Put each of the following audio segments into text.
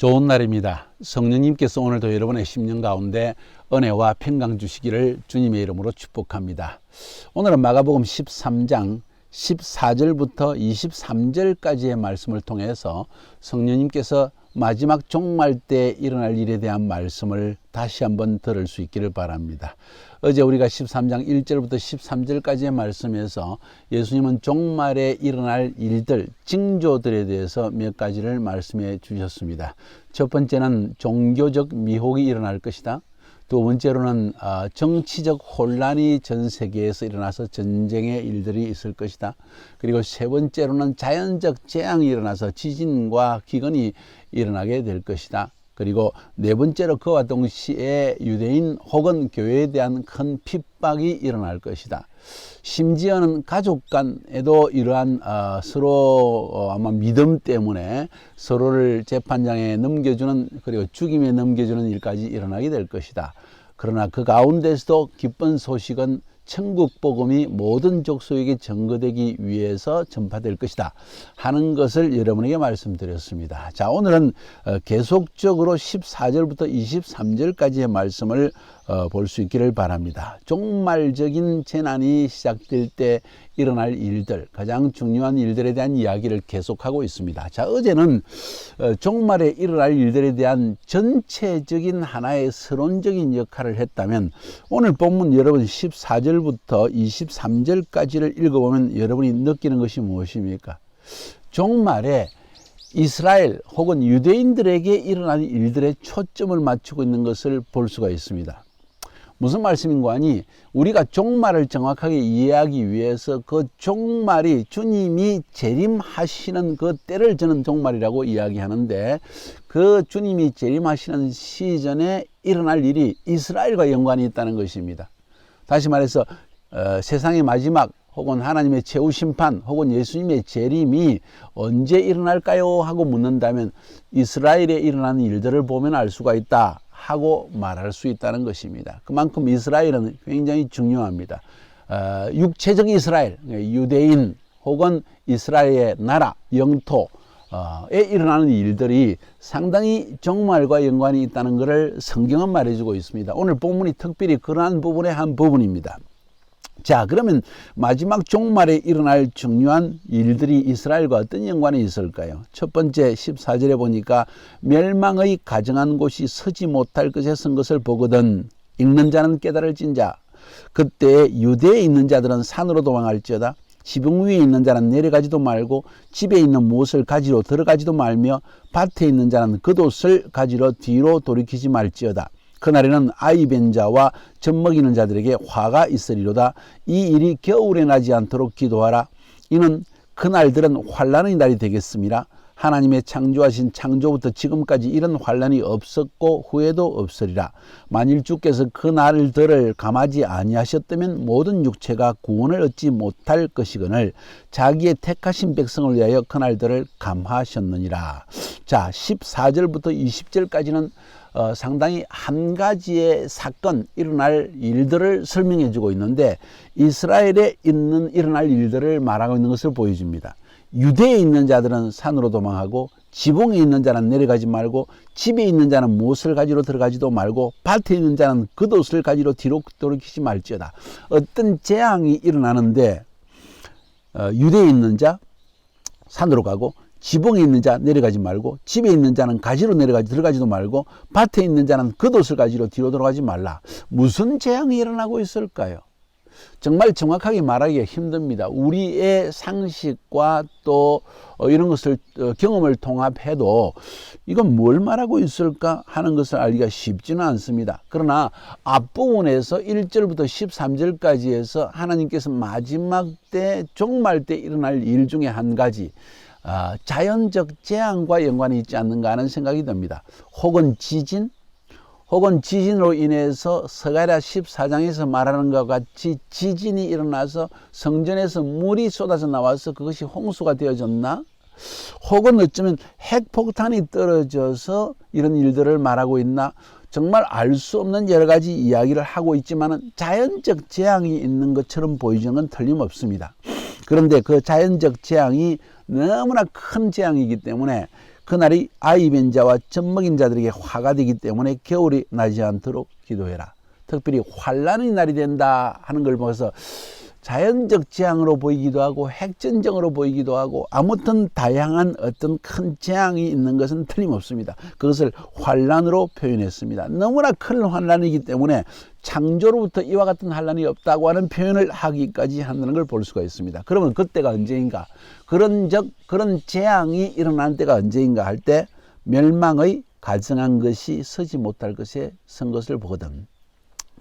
좋은 날입니다. 성령님께서 오늘도 여러분의 심령 가운데 은혜와 평강 주시기를 주님의 이름으로 축복합니다. 오늘은 마가복음 13장 14절부터 23절까지의 말씀을 통해서 성령님께서 마지막 종말 때 일어날 일에 대한 말씀을 다시 한번 들을 수 있기를 바랍니다. 어제 우리가 13장 1절부터 13절까지의 말씀에서 예수님은 종말에 일어날 일들, 징조들에 대해서 몇 가지를 말씀해 주셨습니다. 첫 번째는 종교적 미혹이 일어날 것이다. 두 번째로는 정치적 혼란이 전 세계에서 일어나서 전쟁의 일들이 있을 것이다. 그리고 세 번째로는 자연적 재앙이 일어나서 지진과 기근이 일어나게 될 것이다. 그리고 네 번째로 그와 동시에 유대인 혹은 교회에 대한 큰 핍박이 일어날 것이다. 심지어는 가족 간에도 이러한 서로 아마 믿음 때문에 서로를 재판장에 넘겨주는, 그리고 죽임에 넘겨주는 일까지 일어나게 될 것이다. 그러나 그 가운데서도 기쁜 소식은 천국 복음이 모든 족속에게 전거되기 위해서 전파될 것이다 하는 것을 여러분에게 말씀드렸습니다. 자, 오늘은 계속적으로 14절부터 23절까지의 말씀을 볼 수 있기를 바랍니다. 종말적인 재난이 시작될 때 일어날 일들, 가장 중요한 일들에 대한 이야기를 계속하고 있습니다. 자, 어제는 종말에 일어날 일들에 대한 전체적인 하나의 서론적인 역할을 했다면, 오늘 본문 여러분 14절부터 23절까지를 읽어보면 여러분이 느끼는 것이 무엇입니까? 종말에 이스라엘 혹은 유대인들에게 일어날 일들에 초점을 맞추고 있는 것을 볼 수가 있습니다. 무슨 말씀인가 하니, 우리가 종말을 정확하게 이해하기 위해서 그 종말이 주님이 재림하시는 그 때를 저는 종말이라고 이야기하는데, 그 주님이 재림하시는 시즌에 일어날 일이 이스라엘과 연관이 있다는 것입니다. 다시 말해서 세상의 마지막 혹은 하나님의 최후 심판 혹은 예수님의 재림이 언제 일어날까요? 하고 묻는다면 이스라엘에 일어나는 일들을 보면 알 수가 있다 하고 말할 수 있다는 것입니다. 그만큼 이스라엘은 굉장히 중요합니다. 육체적 이스라엘, 유대인 혹은 이스라엘의 나라, 영토에 일어나는 일들이 상당히 종말과 연관이 있다는 것을 성경은 말해주고 있습니다. 오늘 본문이 특별히 그러한 부분의 한 부분입니다. 자, 그러면 마지막 종말에 일어날 중요한 일들이 이스라엘과 어떤 연관이 있을까요? 첫 번째 14절에 보니까 멸망의 가정한 곳이 서지 못할 것에 선 것을 보거든 읽는 자는 깨달을진자. 그때 유대에 있는 자들은 산으로 도망할지어다. 지붕 위에 있는 자는 내려가지도 말고 집에 있는 무엇을 가지러 들어가지도 말며 밭에 있는 자는 겉옷을 가지러 뒤로 돌이키지 말지어다. 그날에는 아이 뵌 자와 젖 먹이는 자들에게 화가 있으리로다. 이 일이 겨울에 나지 않도록 기도하라. 이는 그날들은 환난의 날이 되겠습니다. 하나님의 창조하신 창조부터 지금까지 이런 환난이 없었고 후에도 없으리라. 만일 주께서 그 날들을 감하지 아니하셨다면 모든 육체가 구원을 얻지 못할 것이거늘 자기의 택하신 백성을 위하여 그 날들을 감하셨느니라. 자, 14절부터 20절까지는 상당히 한 가지의 사건, 일어날 일들을 설명해 주고 있는데, 이스라엘에 일어날 일들을 말하고 있는 것을 보여줍니다. 유대에 있는 자들은 산으로 도망하고 지붕에 있는 자는 내려가지 말고 집에 있는 자는 무엇을 가지러 들어가지도 말고 밭에 있는 자는 겉옷을 가지러 뒤로 돌이키지 말지어다. 어떤 재앙이 일어나는데 유대에 있는 자 산으로 가고 지붕에 있는 자 내려가지 말고 집에 있는 자는 가지로 들어가지도 말고 밭에 있는 자는 겉옷을 가지러 뒤로 돌아가지 말라. 무슨 재앙이 일어나고 있을까요? 정말 정확하게 말하기가 힘듭니다. 우리의 상식과 또 이런 것을 경험을 통합해도 이건 뭘 말하고 있을까 하는 것을 알기가 쉽지는 않습니다. 그러나 앞부분에서 1절부터 13절까지에서 하나님께서 마지막 때 종말 때 일어날 일 중에 한 가지, 자연적 재앙과 연관이 있지 않는가 하는 생각이 듭니다. 혹은 지진, 혹은 지진으로 인해서 스가랴 14장에서 말하는 것과 같이 지진이 일어나서 성전에서 물이 쏟아져 나와서 그것이 홍수가 되어졌나? 혹은 어쩌면 핵폭탄이 떨어져서 이런 일들을 말하고 있나? 정말 알 수 없는 여러 가지 이야기를 하고 있지만 자연적 재앙이 있는 것처럼 보이는 건 틀림없습니다. 그런데 그 자연적 재앙이 너무나 큰 재앙이기 때문에 그날이 아이 뵌 자와 젖먹인 자들에게 화가 되기 때문에 겨울이 나지 않도록 기도해라. 특별히 환난의 날이 된다 하는 걸 보면서 자연적 재앙으로 보이기도 하고 핵전쟁으로 보이기도 하고 아무튼 다양한 어떤 큰 재앙이 있는 것은 틀림없습니다. 그것을 환난으로 표현했습니다. 너무나 큰 환난이기 때문에 창조로부터 이와 같은 환난이 없다고 하는 표현을 하기까지 한다는 걸 볼 수가 있습니다. 그러면 그때가 언제인가? 그런 재앙이 일어난 때가 언제인가 할 때 멸망의 가증한 것이 서지 못할 것에 선 것을 보거든.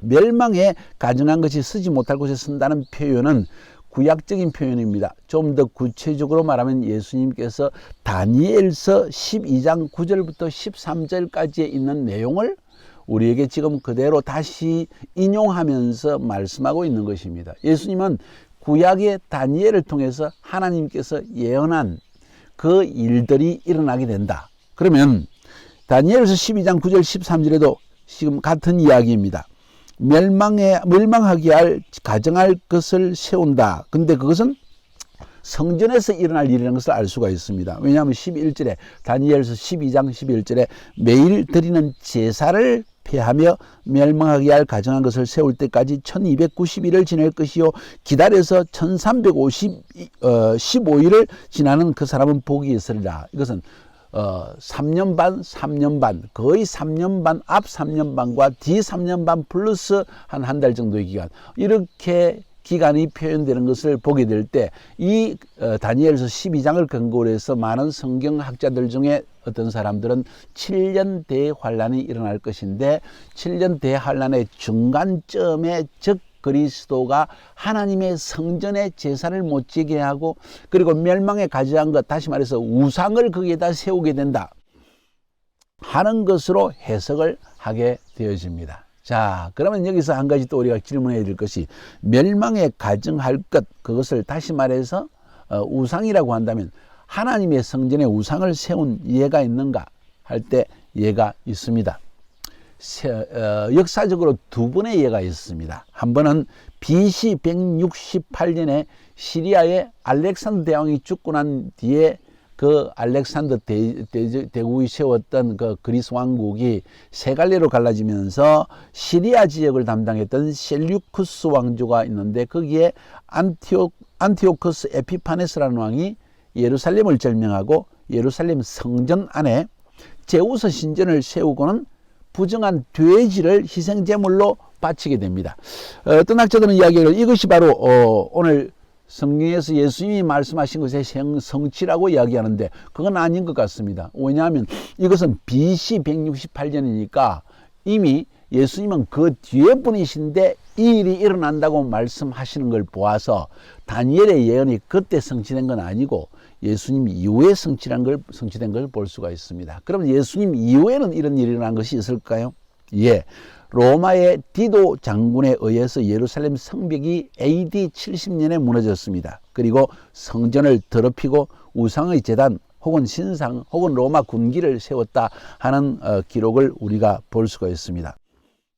멸망에 가증한 것이 서지 못할 곳에 선다는 표현은 구약적인 표현입니다. 좀 더 구체적으로 말하면 예수님께서 다니엘서 12장 9절부터 13절까지에 있는 내용을 우리에게 지금 그대로 다시 인용하면서 말씀하고 있는 것입니다. 예수님은 구약의 다니엘을 통해서 하나님께서 예언한 그 일들이 일어나게 된다. 그러면 다니엘서 12장 9절 13절에도 지금 같은 이야기입니다. 멸망하게 할 가정할 것을 세운다. 근데 그것은 성전에서 일어날 일이라는 것을 알 수가 있습니다. 왜냐하면 11절에 다니엘서 12장 11절에 매일 드리는 제사를 폐하며 멸망하게 할 가정한 것을 세울 때까지 1290일을 지낼 것이요 기다려서 1315일을 지나는 그 사람은 복이 있으리라. 이것은 3년 반, 거의 3년 반, 앞 3년 반과 뒤 3년 반 플러스 한 달 정도의 기간, 이렇게 기간이 표현되는 것을 보게 될 때 이 다니엘서 12장을 근거로 해서 많은 성경학자들 중에 어떤 사람들은 7년 대환란이 일어날 것인데 7년 대환란의 중간점에 즉 그리스도가 하나님의 성전에 제사를 못 지게 하고 그리고 멸망에 가져간 것, 다시 말해서 우상을 거기에다 세우게 된다 하는 것으로 해석을 하게 되어집니다. 자, 그러면 여기서 한 가지 또 우리가 질문해야 될 것이 멸망에 가증할 것, 그것을 다시 말해서 우상이라고 한다면 하나님의 성전에 우상을 세운 예가 있는가 할 때 예가 있습니다. 역사적으로 두 번의 예가 있습니다. 한 번은 BC 168년에 시리아의 알렉산더 대왕이 죽고 난 뒤에 그 알렉산더 대국이 세웠던 그 그리스 왕국이 세 갈래로 갈라지면서 시리아 지역을 담당했던 셀류쿠스 왕조가 있는데 거기에 안티오코스 에피파네스라는 왕이 예루살렘을 점령하고 예루살렘 성전 안에 제우스 신전을 세우고는 부정한 돼지를 희생제물로 바치게 됩니다. 어떤 학자들은 이야기를 이것이 바로 오늘 성경에서 예수님이 말씀하신 것의 성취라고 이야기하는데 그건 아닌 것 같습니다. 왜냐하면 이것은 BC 168년이니까 이미 예수님은 그 뒤에 분이신데 이 일이 일어난다고 말씀하시는 걸 보아서 다니엘의 예언이 그때 성취된 건 아니고 예수님 이후에 성취된 걸 볼 수가 있습니다. 그럼 예수님 이후에는 이런 일이 일어난 것이 있을까요? 예. 로마의 디도 장군에 의해서 예루살렘 성벽이 AD 70년에 무너졌습니다. 그리고 성전을 더럽히고 우상의 제단 혹은 신상 혹은 로마 군기를 세웠다 하는 기록을 우리가 볼 수가 있습니다.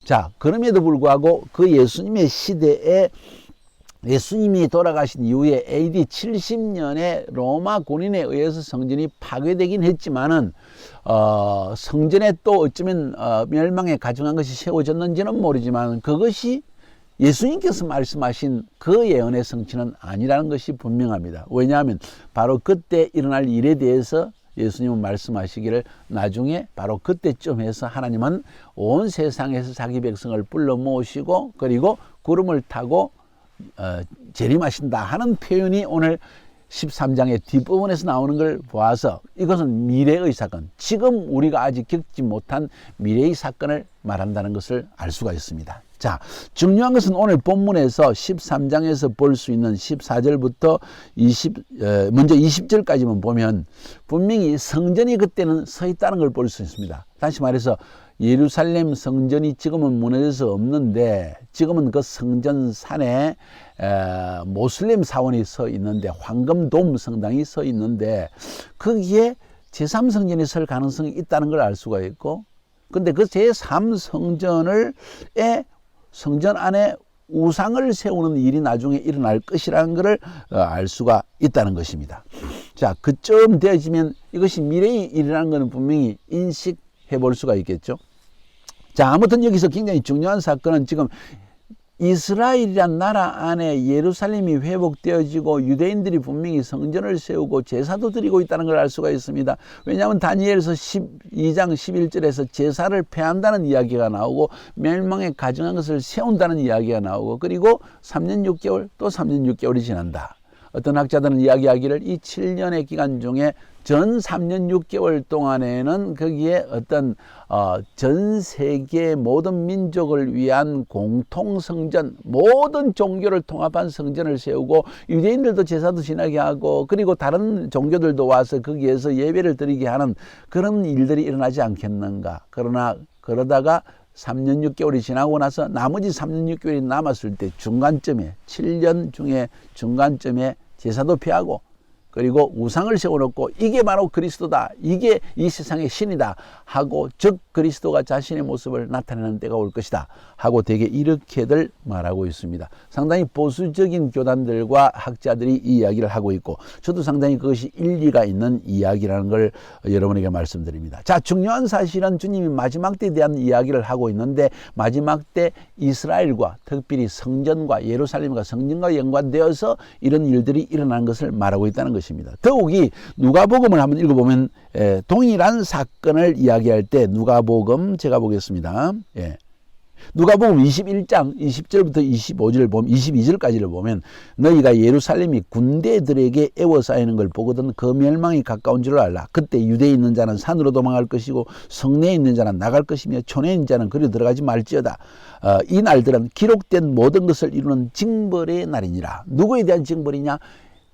자, 그럼에도 불구하고 그 예수님의 시대에 예수님이 돌아가신 이후에 AD 70년에 로마 군인에 의해서 성전이 파괴되긴 했지만은 성전에 또 어쩌면 멸망에 가증한 것이 세워졌는지는 모르지만 그것이 예수님께서 말씀하신 그 예언의 성취는 아니라는 것이 분명합니다. 왜냐하면 바로 그때 일어날 일에 대해서 예수님은 말씀하시기를 나중에 바로 그때쯤 해서 하나님은 온 세상에서 자기 백성을 불러 모으시고 그리고 구름을 타고 재림하신다 하는 표현이 오늘 13장의 뒷부분에서 나오는 걸 보아서 이것은 미래의 사건, 지금 우리가 아직 겪지 못한 미래의 사건을 말한다는 것을 알 수가 있습니다. 자, 중요한 것은 오늘 본문에서 13장에서 볼 수 있는 14절부터 먼저 20절까지만 보면 분명히 성전이 그때는 서 있다는 걸 볼 수 있습니다. 다시 말해서 예루살렘 성전이 지금은 무너져서 없는데 지금은 그 성전산에 모슬렘 사원이 서 있는데 황금돔 성당이 서 있는데 거기에 제3성전이 설 가능성이 있다는 걸 알 수가 있고 근데 그 제3성전을 성전 안에 우상을 세우는 일이 나중에 일어날 것이라는 것을 알 수가 있다는 것입니다. 자, 그쯤 되어지면 이것이 미래의 일이라는 것은 분명히 인식해 볼 수가 있겠죠. 자, 아무튼 여기서 굉장히 중요한 사건은 지금 이스라엘이란 나라 안에 예루살렘이 회복되어지고 유대인들이 분명히 성전을 세우고 제사도 드리고 있다는 걸 알 수가 있습니다. 왜냐하면 다니엘서 12장 11절에서 제사를 폐한다는 이야기가 나오고 멸망에 가증한 것을 세운다는 이야기가 나오고 그리고 3년 6개월 또 3년 6개월이 지난다. 어떤 학자들은 이야기하기를 이 7년의 기간 중에 전 3년 6개월 동안에는 거기에 어떤 전 세계 모든 민족을 위한 공통 성전, 모든 종교를 통합한 성전을 세우고 유대인들도 제사도 지나게 하고 그리고 다른 종교들도 와서 거기에서 예배를 드리게 하는 그런 일들이 일어나지 않겠는가. 그러다가 3년 6개월이 지나고 나서 나머지 3년 6개월이 남았을 때 중간점에 7년 중에 중간점에 제사도 피하고 그리고 우상을 세워놓고 이게 바로 그리스도다. 이게 이 세상의 신이다. 하고 즉 그리스도가 자신의 모습을 나타내는 때가 올 것이다. 하고 되게 이렇게들 말하고 있습니다. 상당히 보수적인 교단들과 학자들이 이 이야기를 하고 있고 저도 상당히 그것이 일리가 있는 이야기라는 걸 여러분에게 말씀드립니다. 자, 중요한 사실은 주님이 마지막 때에 대한 이야기를 하고 있는데 마지막 때 이스라엘과 특별히 성전과 예루살렘과 성전과 연관되어서 이런 일들이 일어나는 것을 말하고 있다는 것입니다. 더욱이 누가복음을 한번 읽어보면 동일한 사건을 이야기할 때 누가복음 제가 보겠습니다. 누가복음 21장 20절부터 25절을 보면 22절까지를 보면 너희가 예루살렘이 군대들에게 에워싸이는 걸 보거든 그 멸망이 가까운 줄을 알라. 그때 유대에 있는 자는 산으로 도망할 것이고 성내에 있는 자는 나갈 것이며 촌에 있는 자는 그리 들어가지 말지어다. 이 날들은 기록된 모든 것을 이루는 징벌의 날이니라. 누구에 대한 징벌이냐?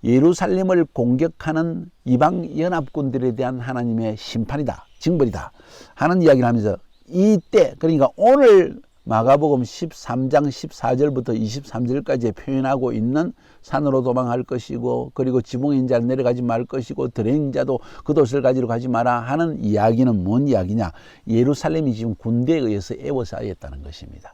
예루살렘을 공격하는 이방 연합군들에 대한 하나님의 심판이다. 징벌이다. 하는 이야기를 하면서 이때 그러니까 오늘 마가복음 13장 14절부터 23절까지 표현하고 있는 산으로 도망할 것이고 그리고 지붕의 인자는 내려가지 말 것이고 들의 인자도 그 도시를 가지러 가지 마라 하는 이야기는 뭔 이야기냐? 예루살렘이 지금 군대에 의해서 에워싸였다는 것입니다.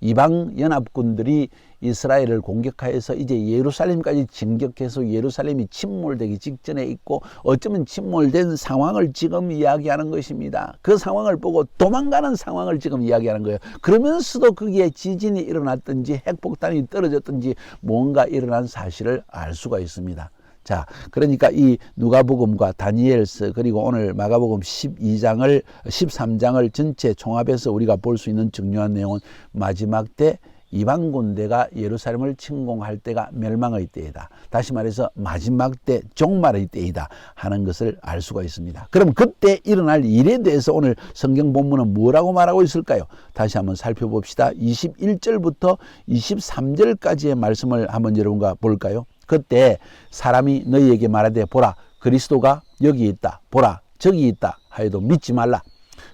이방 연합군들이 이스라엘을 공격하여서 이제 예루살렘까지 진격해서 예루살렘이 침몰되기 직전에 있고 어쩌면 침몰된 상황을 지금 이야기하는 것입니다. 그 상황을 보고 도망가는 상황을 지금 이야기하는 거예요. 그러면서도 거기에 지진이 일어났든지 핵폭탄이 떨어졌든지 뭔가 일어난 사실을 알 수가 있습니다. 자, 그러니까 이 누가복음과 다니엘서 그리고 오늘 마가복음 13장을 전체 총합해서 우리가 볼 수 있는 중요한 내용은 마지막 때 이방 군대가 예루살렘을 침공할 때가 멸망의 때이다. 다시 말해서 마지막 때 종말의 때이다 하는 것을 알 수가 있습니다. 그럼 그때 일어날 일에 대해서 오늘 성경 본문은 뭐라고 말하고 있을까요? 다시 한번 살펴봅시다. 21절부터 23절까지의 말씀을 한번 여러분과 볼까요? 그때 사람이 너희에게 말하되 보라 그리스도가 여기 있다. 보라 저기 있다 하여도 믿지 말라.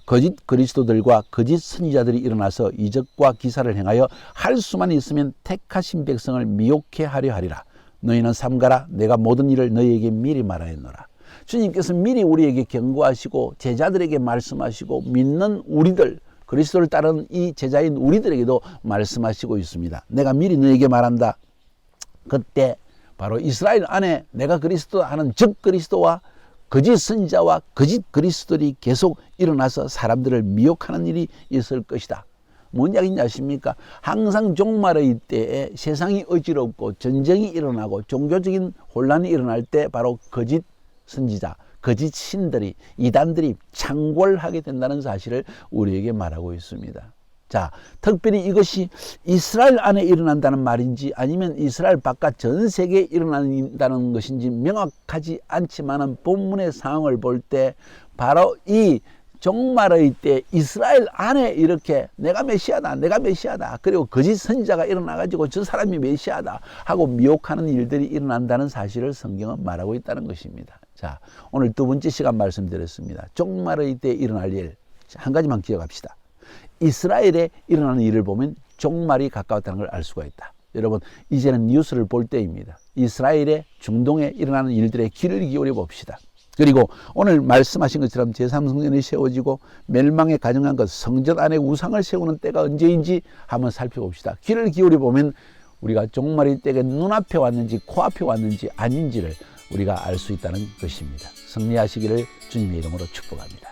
거짓 그리스도들과 거짓 선지자들이 일어나서 이적과 기사를 행하여 할 수만 있으면 택하신 백성을 미혹해 하려 하리라. 너희는 삼가라. 내가 모든 일을 너희에게 미리 말하였노라. 주님께서 미리 우리에게 경고하시고 제자들에게 말씀하시고 믿는 우리들 그리스도를 따르는 이 제자인 우리들에게도 말씀하시고 있습니다. 내가 미리 너희에게 말한다. 그때 바로 이스라엘 안에 내가 그리스도 하는 즉 그리스도와 거짓 선지자와 거짓 그리스도들이 계속 일어나서 사람들을 미혹하는 일이 있을 것이다. 뭔 이야기인지 아십니까? 항상 종말의 때에 세상이 어지럽고 전쟁이 일어나고 종교적인 혼란이 일어날 때 바로 거짓 선지자, 거짓 신들이 이단들이 창궐하게 된다는 사실을 우리에게 말하고 있습니다. 자, 특별히 이것이 이스라엘 안에 일어난다는 말인지 아니면 이스라엘 바깥 전 세계에 일어난다는 것인지 명확하지 않지만은 본문의 상황을 볼 때 바로 이 종말의 때 이스라엘 안에 이렇게 내가 메시아다 그리고 거짓 선지자가 일어나가지고 저 사람이 메시아다 하고 미혹하는 일들이 일어난다는 사실을 성경은 말하고 있다는 것입니다. 자, 오늘 두 번째 시간 말씀드렸습니다. 종말의 때 일어날 일 한 가지만 기억합시다. 이스라엘에 일어나는 일을 보면 종말이 가까웠다는 걸 알 수가 있다. 여러분 이제는 뉴스를 볼 때입니다. 이스라엘의 중동에 일어나는 일들의 귀를 기울여 봅시다. 그리고 오늘 말씀하신 것처럼 제3성전이 세워지고 멸망에 가증한 것 성전 안에 우상을 세우는 때가 언제인지 한번 살펴봅시다. 귀를 기울여 보면 우리가 종말의 때가 눈앞에 왔는지 코앞에 왔는지 아닌지를 우리가 알 수 있다는 것입니다. 승리하시기를 주님의 이름으로 축복합니다.